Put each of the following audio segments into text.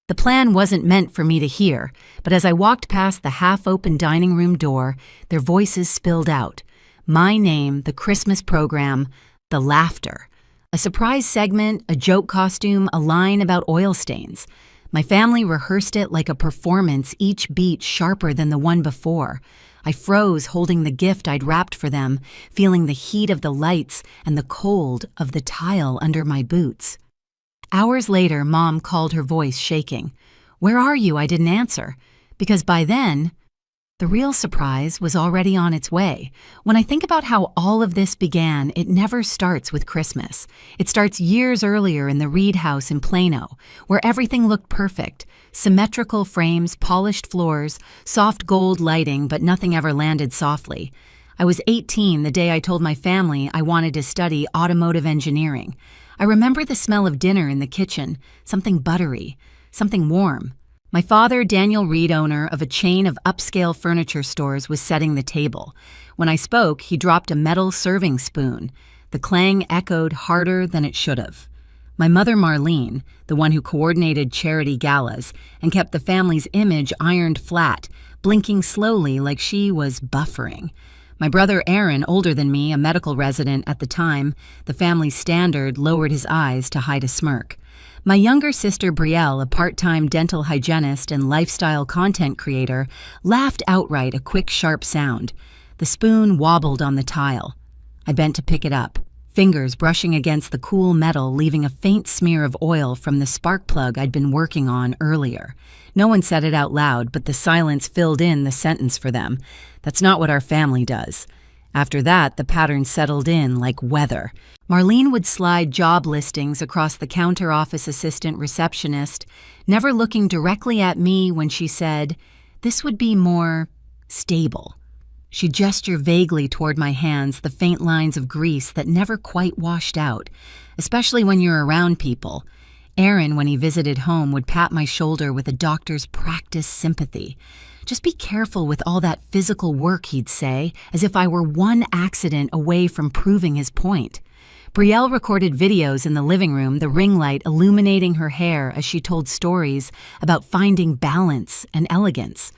The plan wasn't meant for me to hear, but as I walked past the half-open dining room door, their voices spilled out. My name, the Christmas program, the laughter. A surprise segment, a joke costume, a line about oil stains. My family rehearsed it like a performance, each beat sharper than the one before. I froze holding the gift I'd wrapped for them, feeling the heat of the lights and the cold of the tile under my boots. Hours later, Mom called, her voice shaking. "Where are you?" I didn't answer, because by then, the real surprise was already on its way. When I think about how all of this began, it never starts with Christmas. It starts years earlier in the Reed house in Plano, where everything looked perfect. Symmetrical frames, polished floors, soft gold lighting, but nothing ever landed softly. I was 18 the day I told my family I wanted to study automotive engineering. I remember the smell of dinner in the kitchen, something buttery, something warm. My father, Daniel Reed, owner of a chain of upscale furniture stores, was setting the table. When I spoke, he dropped a metal serving spoon. The clang echoed harder than it should have. My mother, Marlene, the one who coordinated charity galas and kept the family's image ironed flat, blinking slowly like she was buffering. My brother Aaron, older than me, a medical resident at the time, the family's standard, lowered his eyes to hide a smirk. My younger sister Brielle, a part-time dental hygienist and lifestyle content creator, laughed outright, a quick, sharp sound. The spoon wobbled on the tile. I bent to pick it up, fingers brushing against the cool metal, leaving a faint smear of oil from the spark plug I'd been working on earlier. No one said it out loud, but the silence filled in the sentence for them. That's not what our family does. After that, the pattern settled in like weather. Marlene would slide job listings across the counter office assistant receptionist, never looking directly at me when she said, "This would be more stable." She'd gesture vaguely toward my hands, the faint lines of grease that never quite washed out, especially when you're around people. Aaron, when he visited home, would pat my shoulder with a doctor's practice sympathy. "Just be careful with all that physical work," he'd say, as if I were one accident away from proving his point. Brielle recorded videos in the living room, the ring light illuminating her hair as she told stories about finding balance and elegance.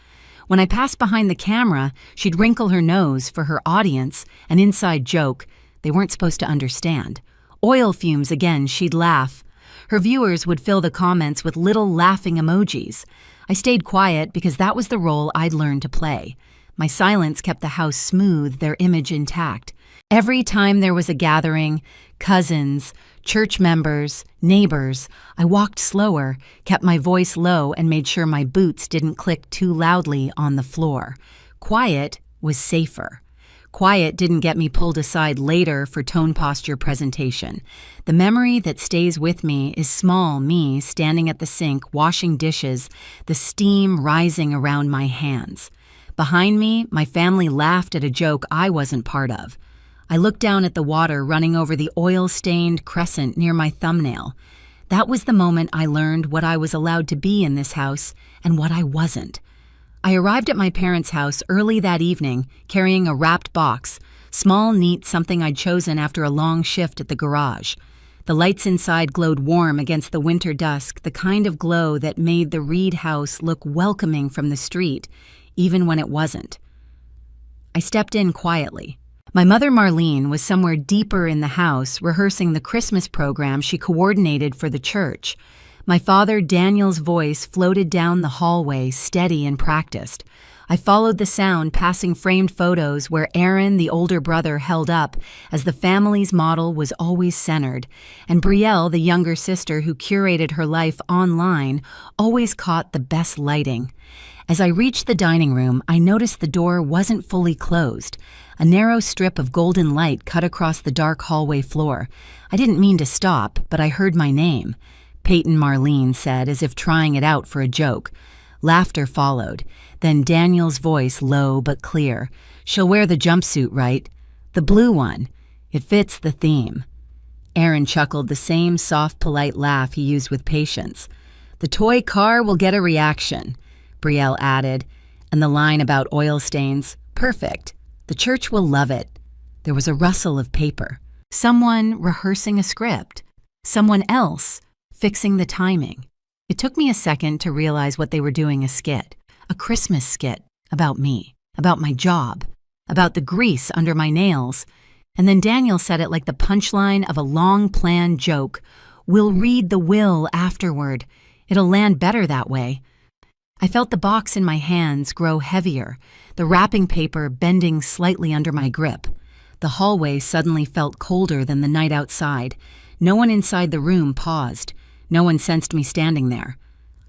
When I passed behind the camera, she'd wrinkle her nose for her audience, an inside joke they weren't supposed to understand. Oil fumes again, she'd laugh. Her viewers would fill the comments with little laughing emojis. I stayed quiet because that was the role I'd learned to play. My silence kept the house smooth, their image intact. Every time there was a gathering, cousins, church members, neighbors, I walked slower, kept my voice low, and made sure my boots didn't click too loudly on the floor. Quiet was safer. Quiet didn't get me pulled aside later for tone posture presentation. The memory that stays with me is small me standing at the sink, washing dishes, the steam rising around my hands. Behind me, my family laughed at a joke I wasn't part of. I looked down at the water running over the oil-stained crescent near my thumbnail. That was the moment I learned what I was allowed to be in this house and what I wasn't. I arrived at my parents' house early that evening, carrying a wrapped box, small, neat, something I'd chosen after a long shift at the garage. The lights inside glowed warm against the winter dusk, the kind of glow that made the Reed house look welcoming from the street, even when it wasn't. I stepped in quietly. My mother, Marlene, was somewhere deeper in the house, rehearsing the Christmas program she coordinated for the church. My father, Daniel's voice floated down the hallway, steady and practiced. I followed the sound, passing framed photos where Aaron, the older brother, held up, as the family's model was always centered, and Brielle, the younger sister who curated her life online, always caught the best lighting. As I reached the dining room, I noticed the door wasn't fully closed. A narrow strip of golden light cut across the dark hallway floor. I didn't mean to stop, but I heard my name. Peyton, Marlene said, as if trying it out for a joke. Laughter followed. Then Daniel's voice, low but clear. "She'll wear the jumpsuit, right? The blue one. It fits the theme." Aaron chuckled, the same soft, polite laugh he used with Patience. "The toy car will get a reaction," Brielle added, and the line about oil stains, "Perfect. The church will love it." There was a rustle of paper. Someone rehearsing a script. Someone else fixing the timing. It took me a second to realize what they were doing a skit, a Christmas skit, about me, about my job, about the grease under my nails. And then Daniel said it like the punchline of a long-planned joke. "We'll read the will afterward. It'll land better that way." I felt the box in my hands grow heavier, the wrapping paper bending slightly under my grip. The hallway suddenly felt colder than the night outside. No one inside the room paused. No one sensed me standing there.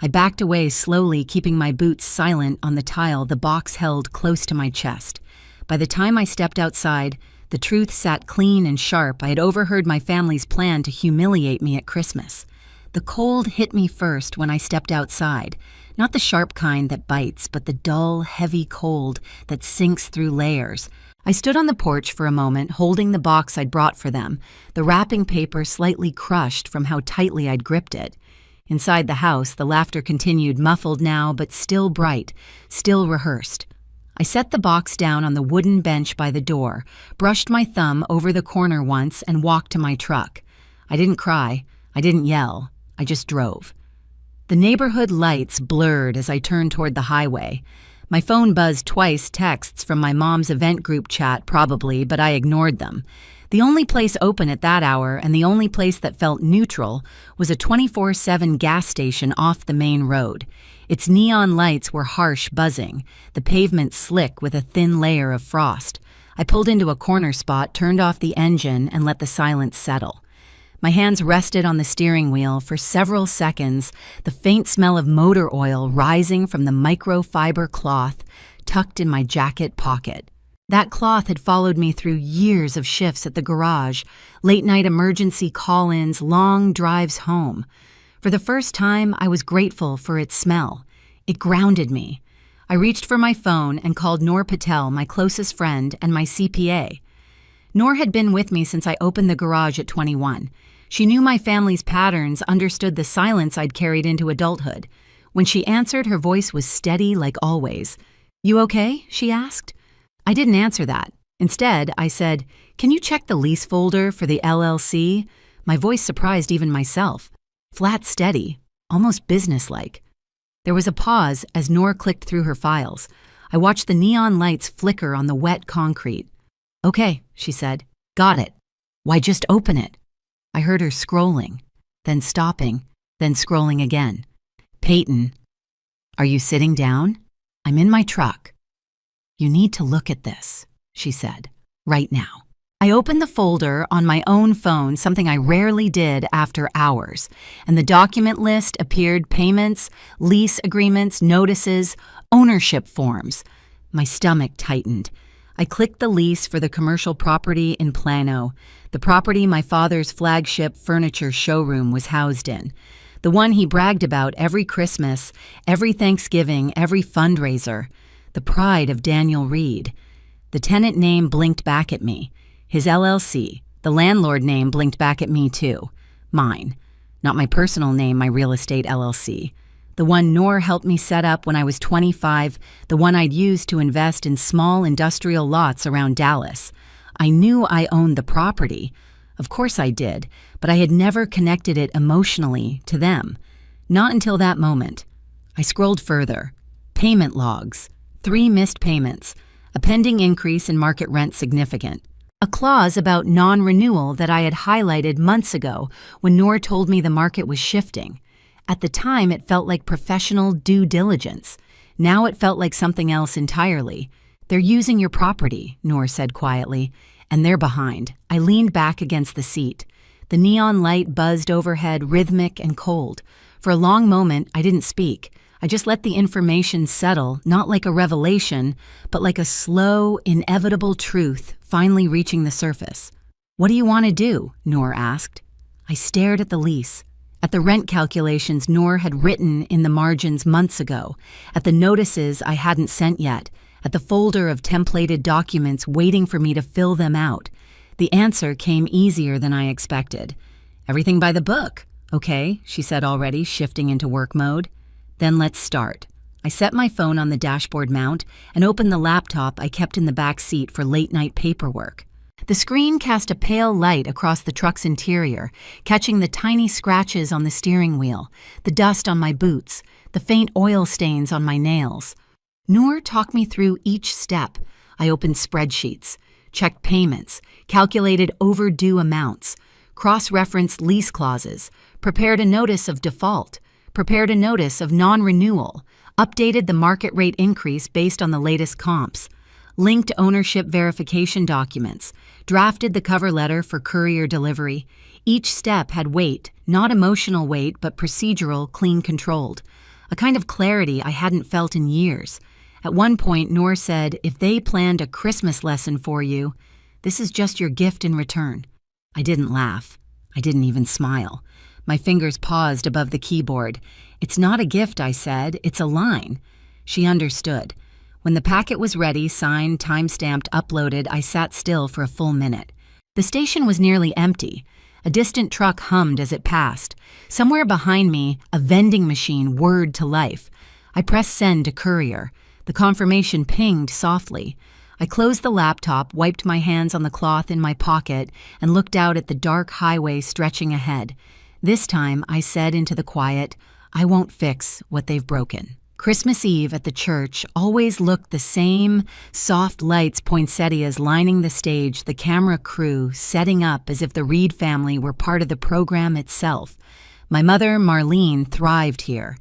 I backed away slowly, keeping my boots silent on the tile the box held close to my chest. By the time I stepped outside, the truth sat clean and sharp. I had overheard my family's plan to humiliate me at Christmas. The cold hit me first when I stepped outside. Not the sharp kind that bites, but the dull, heavy cold that sinks through layers. I stood on the porch for a moment, holding the box I'd brought for them, the wrapping paper slightly crushed from how tightly I'd gripped it. Inside the house, the laughter continued, muffled now, but still bright, still rehearsed. I set the box down on the wooden bench by the door, brushed my thumb over the corner once, and walked to my truck. I didn't cry. I didn't yell. I just drove. The neighborhood lights blurred as I turned toward the highway. My phone buzzed twice, texts from my mom's event group chat probably, but I ignored them. The only place open at that hour, and the only place that felt neutral, was a 24/7 gas station off the main road. Its neon lights were harsh buzzing, the pavement slick with a thin layer of frost. I pulled into a corner spot, turned off the engine, and let the silence settle. My hands rested on the steering wheel for several seconds, the faint smell of motor oil rising from the microfiber cloth tucked in my jacket pocket. That cloth had followed me through years of shifts at the garage, late-night emergency call-ins, long drives home. For the first time, I was grateful for its smell. It grounded me. I reached for my phone and called Noor Patel, my closest friend and my CPA. Noor had been with me since I opened the garage at 21. She knew my family's patterns, understood the silence I'd carried into adulthood. When she answered, her voice was steady like always. "You okay?" she asked. I didn't answer that. Instead, I said, "Can you check the lease folder for the LLC?" My voice surprised even myself. Flat, steady, almost businesslike. There was a pause as Noor clicked through her files. I watched the neon lights flicker on the wet concrete. "Okay," she said. "Got it. Why, just open it." I heard her scrolling, then stopping, then scrolling again. "Peyton, are you sitting down? I'm in my truck." "You need to look at this," she said, "right now." I opened the folder on my own phone, something I rarely did after hours, and the document list appeared: payments, lease agreements, notices, ownership forms. My stomach tightened. I clicked the lease for the commercial property in Plano, the property my father's flagship furniture showroom was housed in, the one he bragged about every Christmas, every Thanksgiving, every fundraiser, the pride of Daniel Reed. The tenant name blinked back at me. His LLC. The landlord name blinked back at me too. Mine. Not my personal name, my real estate LLC. The one Noor helped me set up when I was 25, the one I'd used to invest in small industrial lots around Dallas. I knew I owned the property. Of course I did, but I had never connected it emotionally to them. Not until that moment. I scrolled further. Payment logs. 3 missed payments. A pending increase in market rent significant. A clause about non-renewal that I had highlighted months ago when Noor told me the market was shifting. At the time, it felt like professional due diligence. Now it felt like something else entirely. "They're using your property," Noor said quietly, "and they're behind." I leaned back against the seat. The neon light buzzed overhead, rhythmic and cold. For a long moment, I didn't speak. I just let the information settle, not like a revelation, but like a slow, inevitable truth finally reaching the surface. "What do you want to do?" Noor asked. I stared at the lease, at the rent calculations Noor had written in the margins months ago, at the notices I hadn't sent yet, at the folder of templated documents waiting for me to fill them out. The answer came easier than I expected. "Everything by the book." "Okay," she said, already shifting into work mode. "Then let's start." I set my phone on the dashboard mount and opened the laptop I kept in the back seat for late-night paperwork. The screen cast a pale light across the truck's interior, catching the tiny scratches on the steering wheel, the dust on my boots, the faint oil stains on my nails. Noor talked me through each step. I opened spreadsheets, checked payments, calculated overdue amounts, cross-referenced lease clauses, prepared a notice of default, prepared a notice of non-renewal, updated the market rate increase based on the latest comps, linked ownership verification documents, drafted the cover letter for courier delivery. Each step had weight, not emotional weight, but procedural, clean-controlled. A kind of clarity I hadn't felt in years. At one point, Noor said, "If they planned a Christmas lesson for you, this is just your gift in return." I didn't laugh. I didn't even smile. My fingers paused above the keyboard. "It's not a gift," I said. "It's a line." She understood. When the packet was ready, signed, time-stamped, uploaded, I sat still for a full minute. The station was nearly empty. A distant truck hummed as it passed. Somewhere behind me, a vending machine whirred to life. I pressed send to courier. The confirmation pinged softly. I closed the laptop, wiped my hands on the cloth in my pocket, and looked out at the dark highway stretching ahead. This time, I said into the quiet, "I won't fix what they've broken." Christmas Eve at the church always looked the same, soft lights, poinsettias lining the stage, the camera crew setting up as if the Reed family were part of the program itself. My mother, Marlene, thrived here.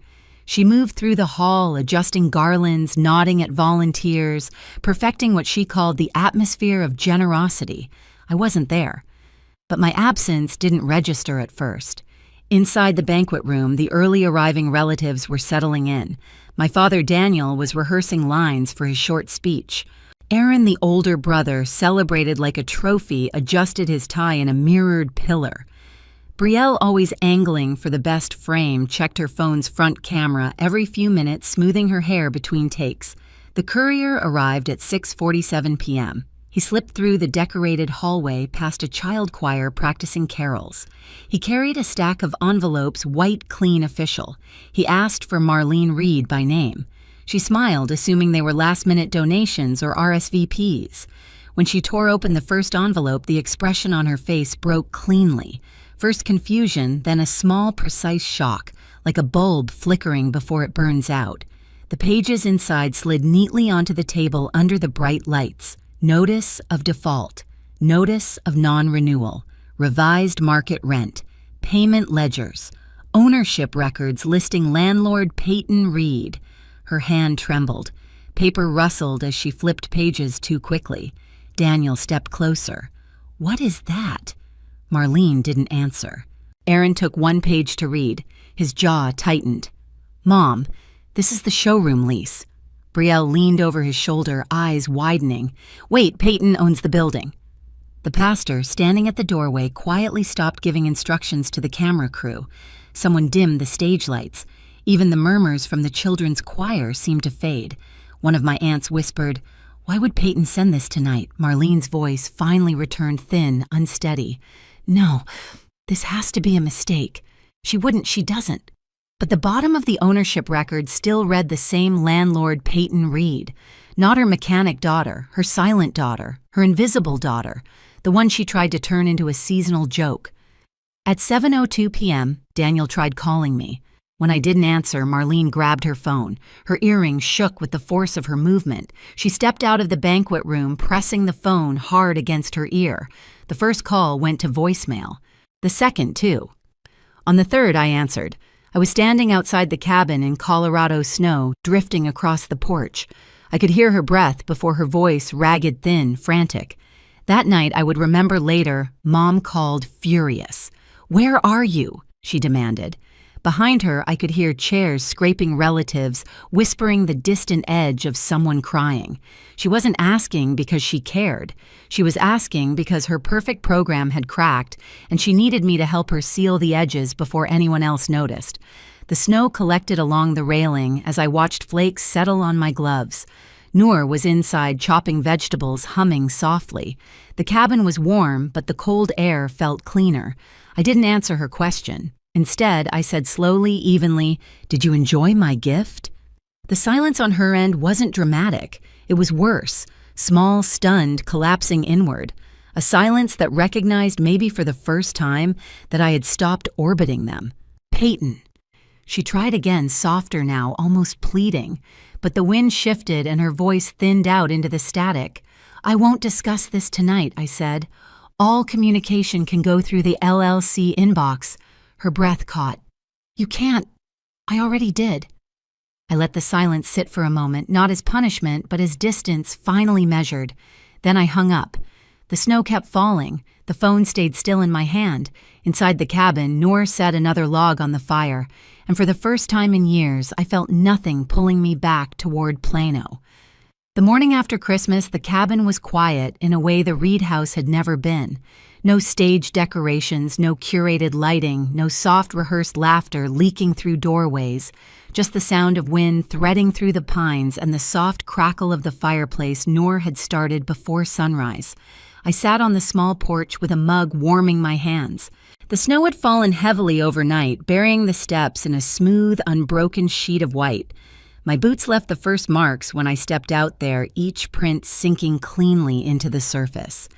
She moved through the hall, adjusting garlands, nodding at volunteers, perfecting what she called the atmosphere of generosity. I wasn't there. But my absence didn't register at first. Inside the banquet room, the early arriving relatives were settling in. My father, Daniel, was rehearsing lines for his short speech. Aaron, the older brother, celebrated like a trophy, adjusted his tie in a mirrored pillar. Brielle, always angling for the best frame, checked her phone's front camera every few minutes, smoothing her hair between takes. The courier arrived at 6:47 p.m. He slipped through the decorated hallway past a child choir practicing carols. He carried a stack of envelopes, white, clean, official. He asked for Marlene Reed by name. She smiled, assuming they were last-minute donations or RSVPs. When she tore open the first envelope, the expression on her face broke cleanly. First confusion, then a small, precise shock, like a bulb flickering before it burns out. The pages inside slid neatly onto the table under the bright lights. Notice of default, notice of non-renewal, revised market rent, payment ledgers, ownership records listing landlord Peyton Reed. Her hand trembled. Paper rustled as she flipped pages too quickly. Daniel stepped closer. "What is that?" Marlene didn't answer. Aaron took one page to read. His jaw tightened. "Mom, this is the showroom lease." Brielle leaned over his shoulder, eyes widening. "Wait, Peyton owns the building." The pastor, standing at the doorway, quietly stopped giving instructions to the camera crew. Someone dimmed the stage lights. Even the murmurs from the children's choir seemed to fade. One of my aunts whispered, "Why would Peyton send this tonight?" Marlene's voice finally returned thin, unsteady. "No, this has to be a mistake. She doesn't." But the bottom of the ownership record still read the same landlord Peyton Reed. Not her mechanic daughter, her silent daughter, her invisible daughter, the one she tried to turn into a seasonal joke. At 7:02 p.m., Daniel tried calling me. When I didn't answer, Marlene grabbed her phone. Her earrings shook with the force of her movement. She stepped out of the banquet room, pressing the phone hard against her ear. The first call went to voicemail. The second, too. On the third, I answered. I was standing outside the cabin in Colorado snow, drifting across the porch. I could hear her breath before her voice, ragged, thin, frantic. That night, I would remember later, Mom called furious. "Where are you?" she demanded. Behind her, I could hear chairs scraping relatives, whispering the distant edge of someone crying. She wasn't asking because she cared. She was asking because her perfect program had cracked, and she needed me to help her seal the edges before anyone else noticed. The snow collected along the railing as I watched flakes settle on my gloves. Noor was inside chopping vegetables, humming softly. The cabin was warm, but the cold air felt cleaner. I didn't answer her question. Instead, I said slowly, evenly, "Did you enjoy my gift?" The silence on her end wasn't dramatic. It was worse, small, stunned, collapsing inward. A silence that recognized, maybe for the first time, that I had stopped orbiting them. Peyton. She tried again, softer now, almost pleading, but the wind shifted and her voice thinned out into the static. "I won't discuss this tonight," I said. "All communication can go through the LLC inbox." Her breath caught. "You can't. I already did." I let the silence sit for a moment, not as punishment, but as distance finally measured. Then I hung up. The snow kept falling. The phone stayed still in my hand. Inside the cabin, Noor set another log on the fire, and for the first time in years, I felt nothing pulling me back toward Plano. The morning after Christmas, the cabin was quiet in a way the Reed house had never been. No stage decorations, no curated lighting, no soft rehearsed laughter leaking through doorways, just the sound of wind threading through the pines and the soft crackle of the fireplace Noor had started before sunrise. I sat on the small porch with a mug warming my hands. The snow had fallen heavily overnight, burying the steps in a smooth, unbroken sheet of white. My boots left the first marks when I stepped out there, each print sinking cleanly into the surface.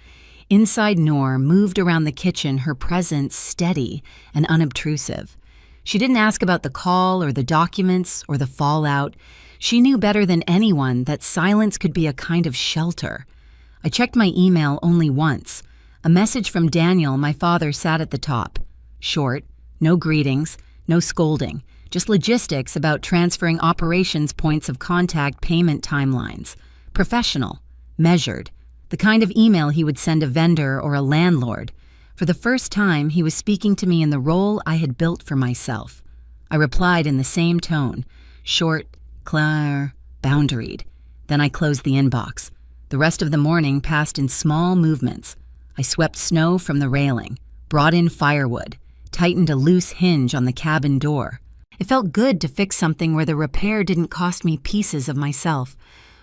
Inside Noor moved around the kitchen, her presence steady and unobtrusive. She didn't ask about the call or the documents or the fallout. She knew better than anyone that silence could be a kind of shelter. I checked my email only once. A message from Daniel, my father, sat at the top. Short, no greetings, no scolding, just logistics about transferring operations points of contact payment timelines. Professional, measured, the kind of email he would send a vendor or a landlord. For the first time, he was speaking to me in the role I had built for myself. I replied in the same tone, short, clear, boundaried. Then I closed the inbox. The rest of the morning passed in small movements. I swept snow from the railing, brought in firewood, tightened a loose hinge on the cabin door. It felt good to fix something where the repair didn't cost me pieces of myself.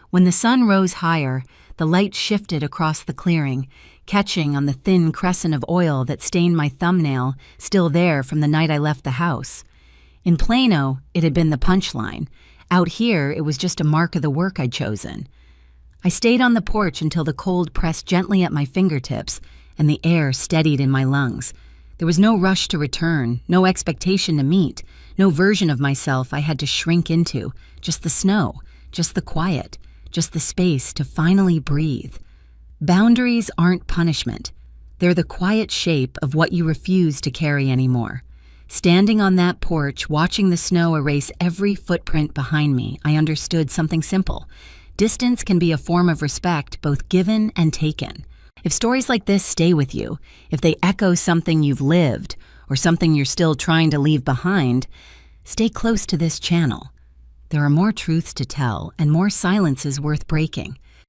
When the sun rose higher, the light shifted across the clearing, catching on the thin crescent of oil that stained my thumbnail, still there from the night I left the house. In Plano, it had been the punchline. Out here, it was just a mark of the work I'd chosen. I stayed on the porch until the cold pressed gently at my fingertips and the air steadied in my lungs. There was no rush to return, no expectation to meet, no version of myself I had to shrink into, just the snow, just the quiet, just the space to finally breathe. Boundaries aren't punishment. They're the quiet shape of what you refuse to carry anymore. Standing on that porch, watching the snow erase every footprint behind me, I understood something simple. Distance can be a form of respect, both given and taken. If stories like this stay with you, if they echo something you've lived or something you're still trying to leave behind, stay close to this channel. There are more truths to tell and more silences worth breaking.